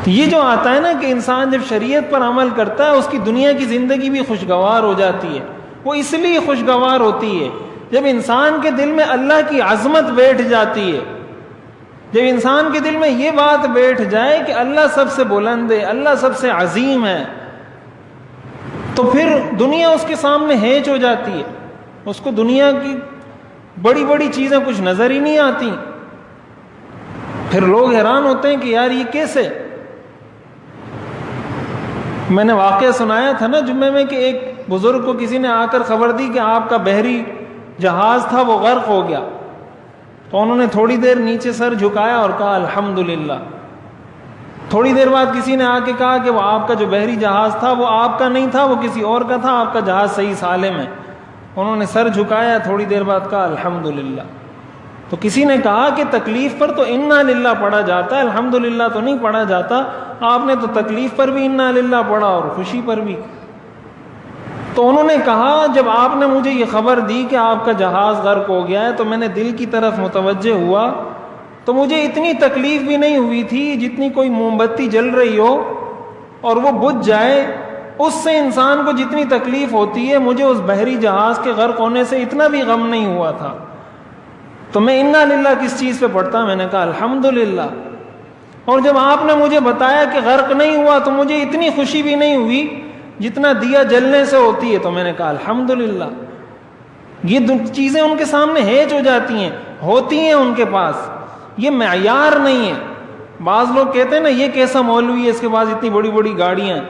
یہ جو آتا ہے نا کہ انسان جب شریعت پر عمل کرتا ہے اس کی دنیا کی زندگی بھی خوشگوار ہو جاتی ہے. وہ اس لیے خوشگوار ہوتی ہے جب انسان کے دل میں اللہ کی عظمت بیٹھ جاتی ہے. جب انسان کے دل میں یہ بات بیٹھ جائے کہ اللہ سب سے بلند ہے, اللہ سب سے عظیم ہے, تو پھر دنیا اس کے سامنے ہیچ ہو جاتی ہے. اس کو دنیا کی بڑی بڑی چیزیں کچھ نظر ہی نہیں آتی. پھر لوگ حیران ہوتے ہیں کہ یار یہ کیسے. میں نے واقعہ سنایا تھا نا جمعے میں کہ ایک بزرگ کو کسی نے آ کر خبر دی کہ آپ کا بحری جہاز تھا وہ غرق ہو گیا. تو انہوں نے تھوڑی دیر نیچے سر جھکایا اور کہا الحمدللہ. تھوڑی دیر بعد کسی نے آ کے کہا کہ وہ آپ کا جو بحری جہاز تھا وہ آپ کا نہیں تھا, وہ کسی اور کا تھا, آپ کا جہاز صحیح سالم ہے. انہوں نے سر جھکایا, تھوڑی دیر بعد کہا الحمدللہ. تو کسی نے کہا کہ تکلیف پر تو انا للہ پڑھا جاتا ہے, الحمدللہ تو نہیں پڑھا جاتا. آپ نے تو تکلیف پر بھی انا للہ پڑھا اور خوشی پر بھی. تو انہوں نے کہا جب آپ نے مجھے یہ خبر دی کہ آپ کا جہاز غرق ہو گیا ہے تو میں نے دل کی طرف متوجہ ہوا تو مجھے اتنی تکلیف بھی نہیں ہوئی تھی جتنی کوئی موم بتی جل رہی ہو اور وہ بجھ جائے, اس سے انسان کو جتنی تکلیف ہوتی ہے مجھے اس بحری جہاز کے غرق ہونے سے اتنا بھی غم نہیں ہوا تھا. تو میں انا للہ کس چیز پہ پڑھتا؟ میں نے کہا الحمدللہ. اور جب آپ نے مجھے بتایا کہ غرق نہیں ہوا تو مجھے اتنی خوشی بھی نہیں ہوئی جتنا دیا جلنے سے ہوتی ہے. تو میں نے کہا الحمدللہ. یہ چیزیں ان کے سامنے ہیچ ہو جاتی ہیں, ہوتی ہیں ان کے پاس, یہ معیار نہیں ہے. بعض لوگ کہتے ہیں نا یہ کیسا مولوی ہے اس کے پاس اتنی بڑی بڑی گاڑیاں ہیں,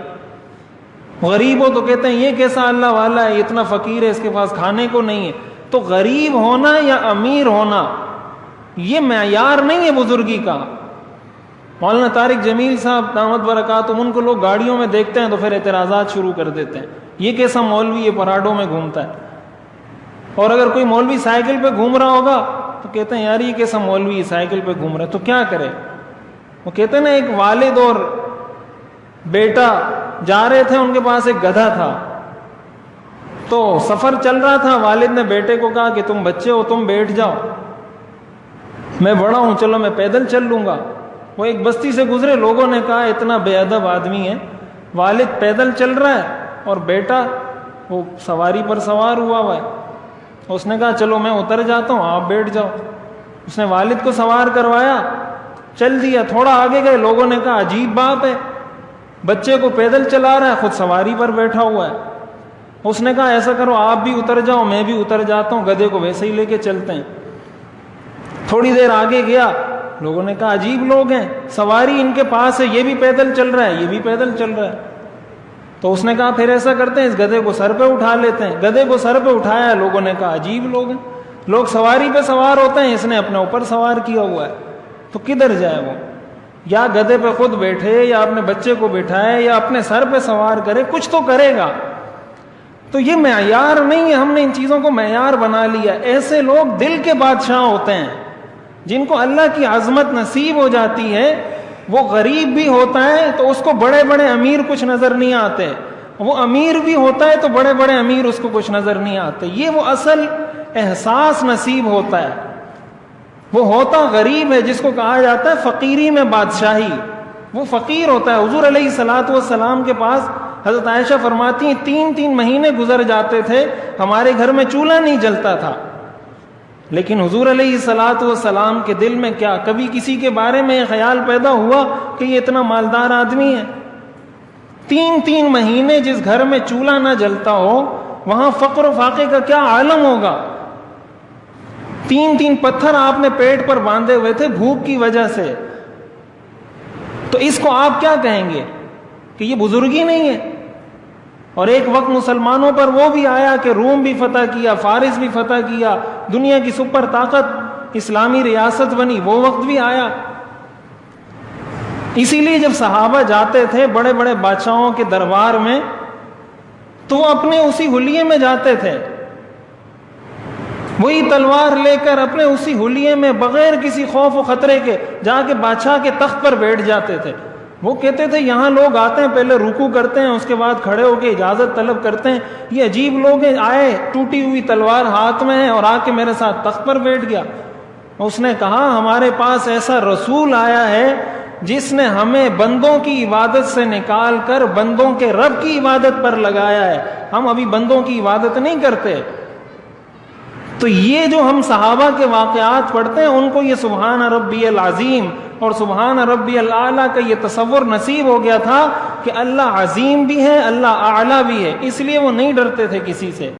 غریب ہو تو کہتے ہیں یہ کیسا اللہ والا ہے, اتنا فقیر ہے اس کے پاس کھانے کو نہیں ہے. تو غریب ہونا یا امیر ہونا یہ معیار نہیں ہے بزرگی کا. مولانا طارق جمیل صاحب دامت برکاتہم, ان کو لوگ گاڑیوں میں دیکھتے ہیں تو پھر اعتراضات شروع کر دیتے ہیں, یہ کیسا مولوی یہ پراڈوں میں گھومتا ہے. اور اگر کوئی مولوی سائیکل پہ گھوم رہا ہوگا تو کہتے ہیں یار یہ کیسا مولوی یہ سائیکل پہ گھوم رہا ہے, تو کیا کرے. وہ کہتے ہیں نا ایک والد اور بیٹا جا رہے تھے, ان کے پاس ایک گدھا تھا. تو سفر چل رہا تھا, والد نے بیٹے کو کہا کہ تم بچے ہو تم بیٹھ جاؤ, میں بڑا ہوں چلو میں پیدل چل لوں گا. وہ ایک بستی سے گزرے, لوگوں نے کہا اتنا بے ادب آدمی ہے, والد پیدل چل رہا ہے اور بیٹا وہ سواری پر سوار ہوا ہے. اس نے کہا چلو میں اتر جاتا ہوں آپ بیٹھ جاؤ. اس نے والد کو سوار کروایا, چل دیا. تھوڑا آگے گئے, لوگوں نے کہا عجیب بات ہے, بچے کو پیدل چلا رہا ہے خود سواری پر بیٹھا ہوا ہے. اس نے کہا ایسا کرو آپ بھی اتر جاؤ میں بھی اتر جاتا ہوں, گدھے کو ویسے ہی لے کے چلتے ہیں. تھوڑی دیر آگے گیا, لوگوں نے کہا عجیب لوگ ہیں, سواری ان کے پاس ہے یہ بھی پیدل چل رہا ہے یہ بھی پیدل چل رہا ہے. تو اس نے کہا پھر ایسا کرتے ہیں اس گدھے کو سر پہ اٹھا لیتے ہیں. گدھے کو سر پہ اٹھایا, لوگوں نے کہا عجیب لوگ ہیں, لوگ سواری پہ سوار ہوتے ہیں, اس نے اپنے اوپر سوار کیا ہوا ہے. تو کدھر جائے وہ, یا گدھے پہ خود بیٹھے یا اپنے بچے کو بٹھائے یا اپنے سر پہ سوار کرے, کچھ تو کرے گا. تو یہ معیار نہیں ہے, ہم نے ان چیزوں کو معیار بنا لیا. ایسے لوگ دل کے بادشاہ ہوتے ہیں جن کو اللہ کی عظمت نصیب ہو جاتی ہے. وہ غریب بھی ہوتا ہے تو اس کو بڑے بڑے امیر کچھ نظر نہیں آتے, وہ امیر بھی ہوتا ہے تو بڑے بڑے امیر اس کو کچھ نظر نہیں آتے. یہ وہ اصل احساس نصیب ہوتا ہے. وہ ہوتا غریب ہے جس کو کہا جاتا ہے فقیری میں بادشاہی, وہ فقیر ہوتا ہے. حضور علیہ الصلوۃ والسلام کے پاس حضرت عائشہ فرماتی ہیں 3 مہینے گزر جاتے تھے ہمارے گھر میں چولہا نہیں جلتا تھا, لیکن حضور علیہ الصلوۃ والسلام کے دل میں کیا کبھی کسی کے بارے میں یہ خیال پیدا ہوا کہ یہ اتنا مالدار آدمی ہے. 3 مہینے جس گھر میں چولہا نہ جلتا ہو وہاں فقر و فاقے کا کیا عالم ہوگا. 3 پتھر آپ نے پیٹ پر باندھے ہوئے تھے بھوک کی وجہ سے. تو اس کو آپ کیا کہیں گے کہ یہ بزرگی نہیں ہے. اور ایک وقت مسلمانوں پر وہ بھی آیا کہ روم بھی فتح کیا, فارس بھی فتح کیا, دنیا کی سپر طاقت اسلامی ریاست بنی, وہ وقت بھی آیا. اسی لیے جب صحابہ جاتے تھے بڑے بڑے بادشاہوں کے دربار میں تو وہ اپنے اسی حلیے میں جاتے تھے, وہی تلوار لے کر اپنے اسی حلیے میں بغیر کسی خوف و خطرے کے جا کے بادشاہ کے تخت پر بیٹھ جاتے تھے. وہ کہتے تھے یہاں لوگ آتے ہیں پہلے رکوع کرتے ہیں اس کے بعد کھڑے ہو کے اجازت طلب کرتے ہیں, یہ عجیب لوگ ہیں, آئے ٹوٹی ہوئی تلوار ہاتھ میں ہے اور آ کے میرے ساتھ تخت پر بیٹھ گیا. اس نے کہا ہمارے پاس ایسا رسول آیا ہے جس نے ہمیں بندوں کی عبادت سے نکال کر بندوں کے رب کی عبادت پر لگایا ہے. ہم ابھی بندوں کی عبادت نہیں کرتے. تو یہ جو ہم صحابہ کے واقعات پڑھتے ہیں ان کو یہ سبحان ربی العظیم اور سبحان ربی الاعلیٰ کا یہ تصور نصیب ہو گیا تھا کہ اللہ عظیم بھی ہے، اللہ اعلیٰ بھی ہے، اس لیے وہ نہیں ڈرتے تھے کسی سے.